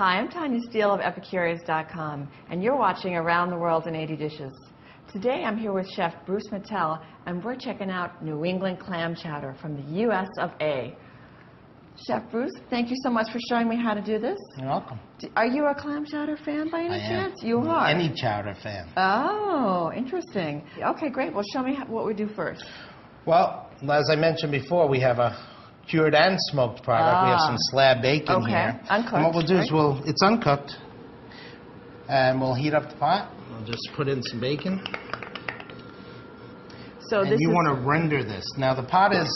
Hi, I'm Tanya Steele of Epicurious.com, and you're watching Around the World in 80 Dishes. Today I'm here with Chef Bruce Mattel, and we're checking out New England clam chowder from the U.S. of A. Chef Bruce, thank you so much for showing me how to do this. You're welcome. Are you a clam chowder fan by any chance? You are? Any chowder fan. Oh, interesting. Okay, great. Well, show me what we do first. Well, as I mentioned before, we have a cured and smoked product. We have some slab bacon here. Uncooked. And what we'll do is it's uncooked, and we'll heat up the pot. We'll just put in some bacon. So and you want to render this. Now the pot is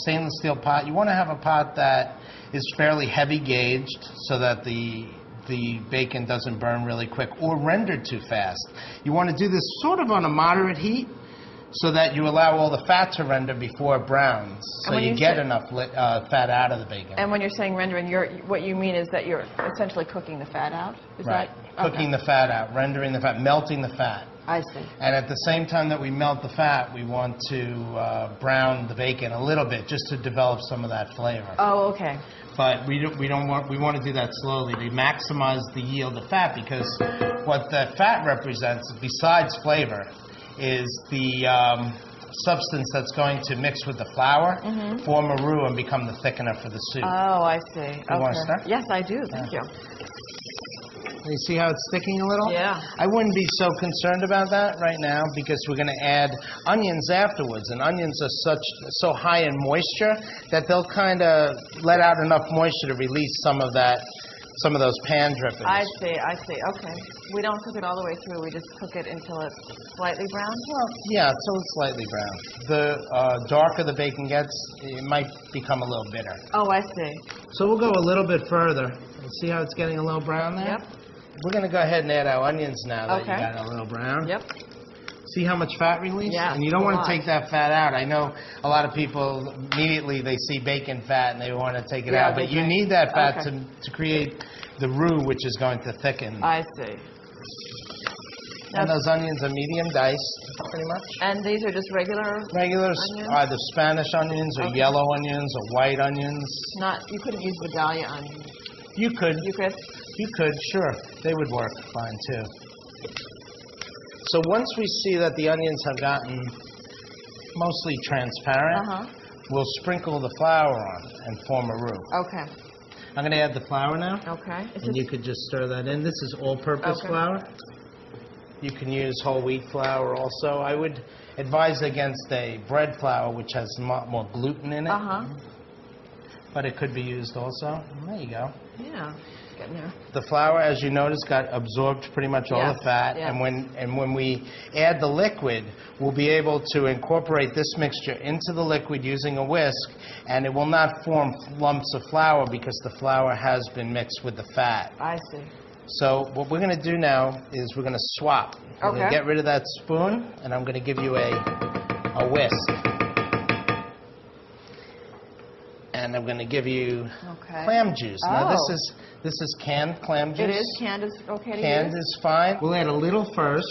stainless steel pot. You want to have a pot that is fairly heavy gauged so that the bacon doesn't burn really quick or render too fast. You want to do this sort of on a moderate heat so that you allow all the fat to render before it browns, so you get enough fat out of the bacon. And when you're saying rendering, what you mean is that you're essentially cooking the fat out? Is right. That? Cooking the fat out, rendering the fat, melting the fat. I see. And at the same time that we melt the fat, we want to brown the bacon a little bit just to develop some of that flavor. Oh, okay. But we want to do that slowly to maximize the yield of fat, because what the fat represents, besides flavor, is the substance that's going to mix with the flour, form a roux, and become the thickener for the soup. Oh, I see. You want to start? Yes, I do. Thank you. You see how it's sticking a little? Yeah. I wouldn't be so concerned about that right now, because we're going to add onions afterwards, and onions are so high in moisture that they'll kind of let out enough moisture to release some of those pan drippings. I see. Okay. We don't cook it all the way through. We just cook it until it's slightly brown? Well, yeah, until it's slightly brown. The darker the bacon gets, it might become a little bitter. Oh, I see. So we'll go a little bit further. See how it's getting a little brown there? Yep. We're going to go ahead and add our onions now that you got it a little brown. Yep. See how much fat release? Yeah. And you don't want to take that fat out. I know a lot of people immediately they see bacon fat and they want to take it out, but you need that fat to create the roux, which is going to thicken. I see. And those onions are medium diced, pretty much. And these are just regular onions? Either Spanish onions or yellow onions or white onions. You couldn't use Vidalia onions. You could. You could? You could, sure. They would work fine, too. So once we see that the onions have gotten mostly transparent, we'll sprinkle the flour on and form a roux. Okay. I'm going to add the flour now. Okay. And you could just stir that in. This is all-purpose flour. You can use whole wheat flour also. I would advise against a bread flour, which has a lot more gluten in it. But it could be used also. There you go. Yeah. Getting there. The flour, as you notice, got absorbed pretty much all the fat. Yeah. And when we add the liquid, we'll be able to incorporate this mixture into the liquid using a whisk, and it will not form lumps of flour because the flour has been mixed with the fat. I see. So what we're going to do now is we're going to swap. We're going to get rid of that spoon, and I'm going to give you a whisk. And I'm going to give you clam juice. Now this is canned clam juice. It is canned. Is okay to use? Canned is fine. We'll add a little first.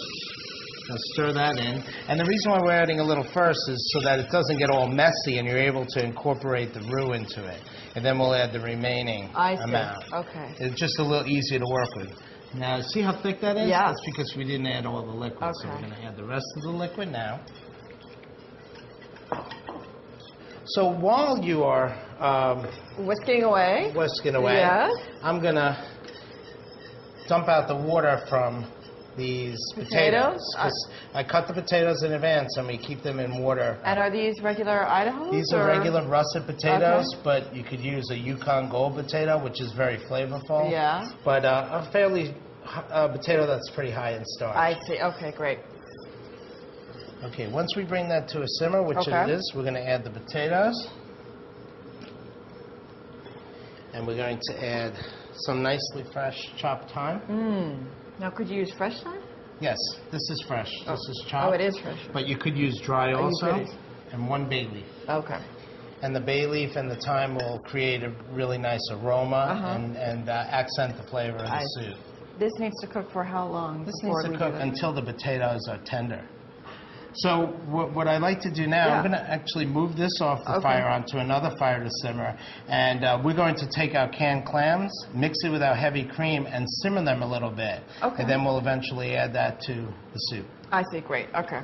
Let's stir that in. And the reason why we're adding a little first is so that it doesn't get all messy and you're able to incorporate the roux into it. And then we'll add the remaining amount. Okay. It's just a little easier to work with. Now, see how thick that is? Yeah. That's because we didn't add all the liquid. Okay. So we're going to add the rest of the liquid now. So while you are whisking away, I'm going to dump out the water from these potatoes. I cut the potatoes in advance and we keep them in water. And are these regular Idaho? These are regular russet potatoes, but you could use a Yukon Gold potato, which is very flavorful. Yeah. But a potato that's pretty high in starch. I see. Okay, great. Okay, once we bring that to a simmer, which it is, we're going to add the potatoes. And we're going to add some nicely fresh chopped thyme. Now, could you use fresh thyme? Yes, this is fresh. This is chopped. Oh, it is fresh. But you could use dry also. And one bay leaf. Okay. And the bay leaf and the thyme will create a really nice aroma and accent the flavor of the soup. This needs to cook for how long? This needs to cook until the potatoes are tender. So what I like to do now, I'm going to actually move this off the fire onto another fire to simmer. And we're going to take our canned clams, mix it with our heavy cream, and simmer them a little bit. Okay. And then we'll eventually add that to the soup. I see. Great. Okay.